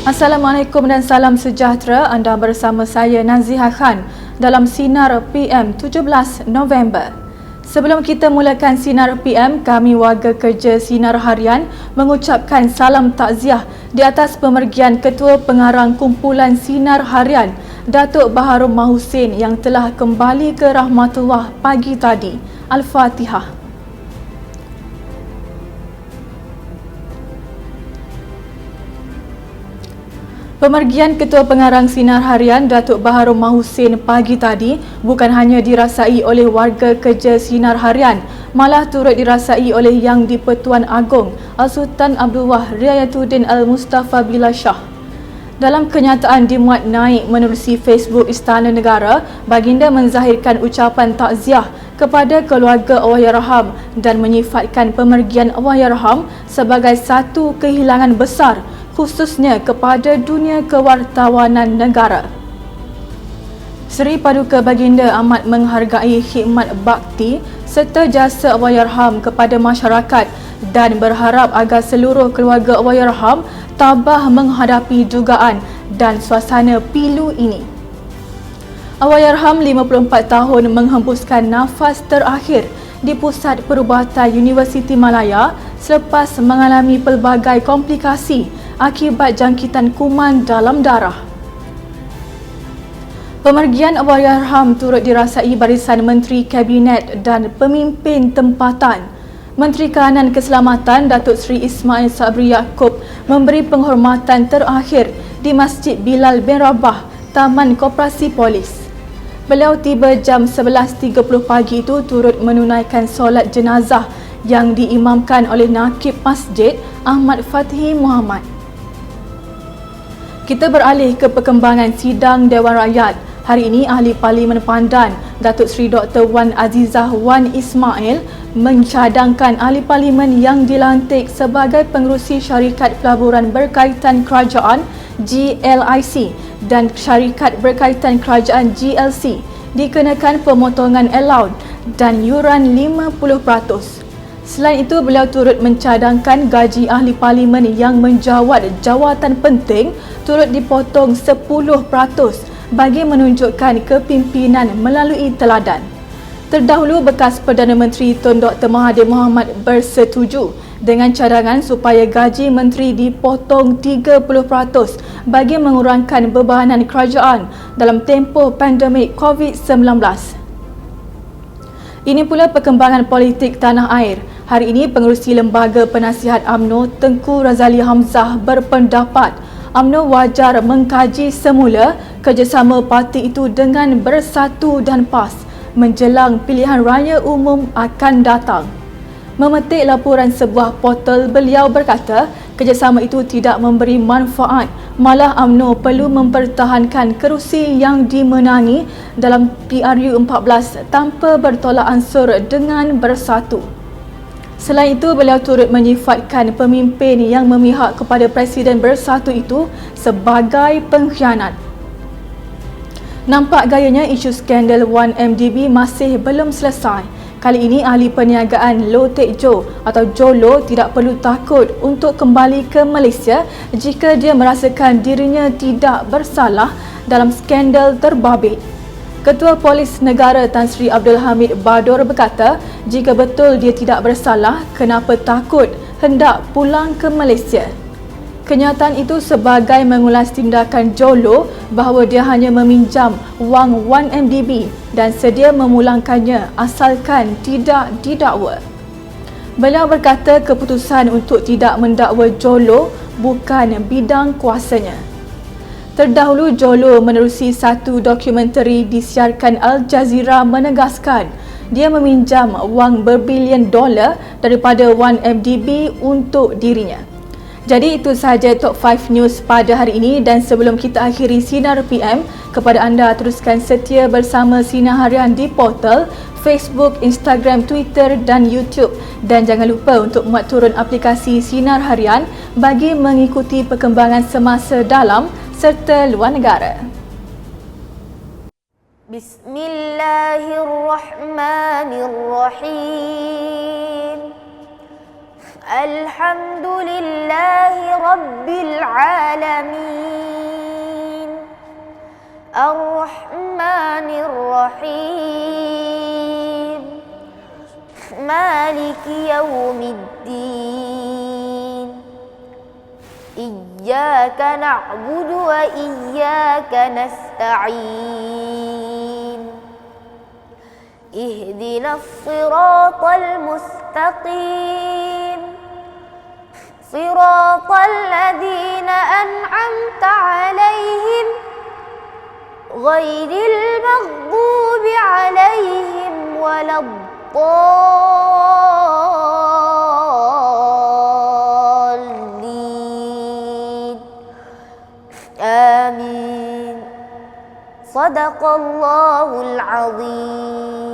Assalamualaikum dan salam sejahtera. Anda bersama saya Naziha Khan dalam Sinar PM 17 November. Sebelum kita mulakan Sinar PM, kami warga kerja Sinar Harian mengucapkan salam takziah di atas pemergian Ketua Pengarang Kumpulan Sinar Harian, Datuk Baharom Mahusin yang telah kembali ke rahmatullah pagi tadi. Al-Fatihah. Pemergian Ketua Pengarang Sinar Harian Datuk Baharom Mahusin pagi tadi bukan hanya dirasai oleh warga kerja Sinar Harian, malah turut dirasai oleh Yang di-Pertuan Agong Al-Sultan Abdullah Riayatuddin Al-Mustafa Billah Shah. Dalam kenyataan dimuat naik menerusi Facebook Istana Negara, baginda menzahirkan ucapan takziah kepada keluarga Allahyarham dan menyifatkan pemergian Allahyarham sebagai satu kehilangan besar, khususnya kepada dunia kewartawanan negara. Seri Paduka Baginda amat menghargai khidmat bakti serta jasa Allahyarham kepada masyarakat dan berharap agar seluruh keluarga Allahyarham tabah menghadapi dugaan dan suasana pilu ini. Allahyarham 54 tahun menghembuskan nafas terakhir di Pusat Perubatan Universiti Malaya selepas mengalami pelbagai komplikasi akibat jangkitan kuman dalam darah. Pemergian Allahyarham turut dirasai barisan Menteri Kabinet dan pemimpin tempatan. Menteri Kahanan Keselamatan Datuk Seri Ismail Sabri Yaakob memberi penghormatan terakhir di Masjid Bilal bin Rabah, Taman Koperasi Polis. Beliau tiba jam 11.30 pagi itu turut menunaikan solat jenazah yang diimamkan oleh Nakib Masjid Ahmad Fathi Muhammad. Kita beralih ke perkembangan sidang Dewan Rakyat. Hari ini Ahli Parlimen Pandan Datuk Seri Dr. Wan Azizah Wan Ismail mencadangkan Ahli Parlimen yang dilantik sebagai pengerusi syarikat pelaburan berkaitan kerajaan GLIC dan syarikat berkaitan kerajaan GLC dikenakan pemotongan allowed dan yuran 50%. Selain itu, beliau turut mencadangkan gaji Ahli Parlimen yang menjawat jawatan penting turut dipotong 10% bagi menunjukkan kepimpinan melalui teladan. Terdahulu, bekas Perdana Menteri Tun Dr. Mahathir Mohamad bersetuju dengan cadangan supaya gaji menteri dipotong 30% bagi mengurangkan bebanan kerajaan dalam tempoh pandemik COVID-19. Ini pula perkembangan politik tanah air. Hari ini, pengerusi Lembaga Penasihat UMNO Tengku Razali Hamzah berpendapat UMNO wajar mengkaji semula kerjasama parti itu dengan Bersatu dan PAS menjelang pilihan raya umum akan datang. Memetik laporan sebuah portal, beliau berkata kerjasama itu tidak memberi manfaat, malah UMNO perlu mempertahankan kerusi yang dimenangi dalam PRU 14 tanpa bertolak ansur dengan Bersatu. Selain itu, beliau turut menyifatkan pemimpin yang memihak kepada Presiden Bersatu itu sebagai pengkhianat. Nampak gayanya isu skandal 1MDB masih belum selesai. Kali ini, Ahli Perniagaan Low Tech Joe atau Jolo tidak perlu takut untuk kembali ke Malaysia jika dia merasakan dirinya tidak bersalah dalam skandal terbabit. Ketua Polis Negara Tan Sri Abdul Hamid Badur berkata, jika betul dia tidak bersalah, kenapa takut hendak pulang ke Malaysia? Kenyataan itu sebagai mengulas tindakan Jolo bahawa dia hanya meminjam wang 1MDB dan sedia memulangkannya asalkan tidak didakwa. Beliau berkata keputusan untuk tidak mendakwa Jolo bukan bidang kuasanya. Terdahulu, Jolo menerusi satu dokumentari disiarkan Al Jazeera menegaskan dia meminjam wang berbilion dolar daripada 1MDB untuk dirinya. Jadi itu sahaja Top 5 News pada hari ini, dan sebelum kita akhiri Sinar PM, kepada anda teruskan setia bersama Sinar Harian di portal, Facebook, Instagram, Twitter dan YouTube, dan jangan lupa untuk muat turun aplikasi Sinar Harian bagi mengikuti perkembangan semasa dalam serta luar negara. Bismillahirrahmanirrahim. Alhamdulillahi رب العالمين الرحمن الرحيم مالك يوم الدين إياك نعبد وإياك نستعين اهدنا الصراط المستقيم صراط الذين أنعمت عليهم غير المغضوب عليهم ولا الضالين آمين صدق الله العظيم.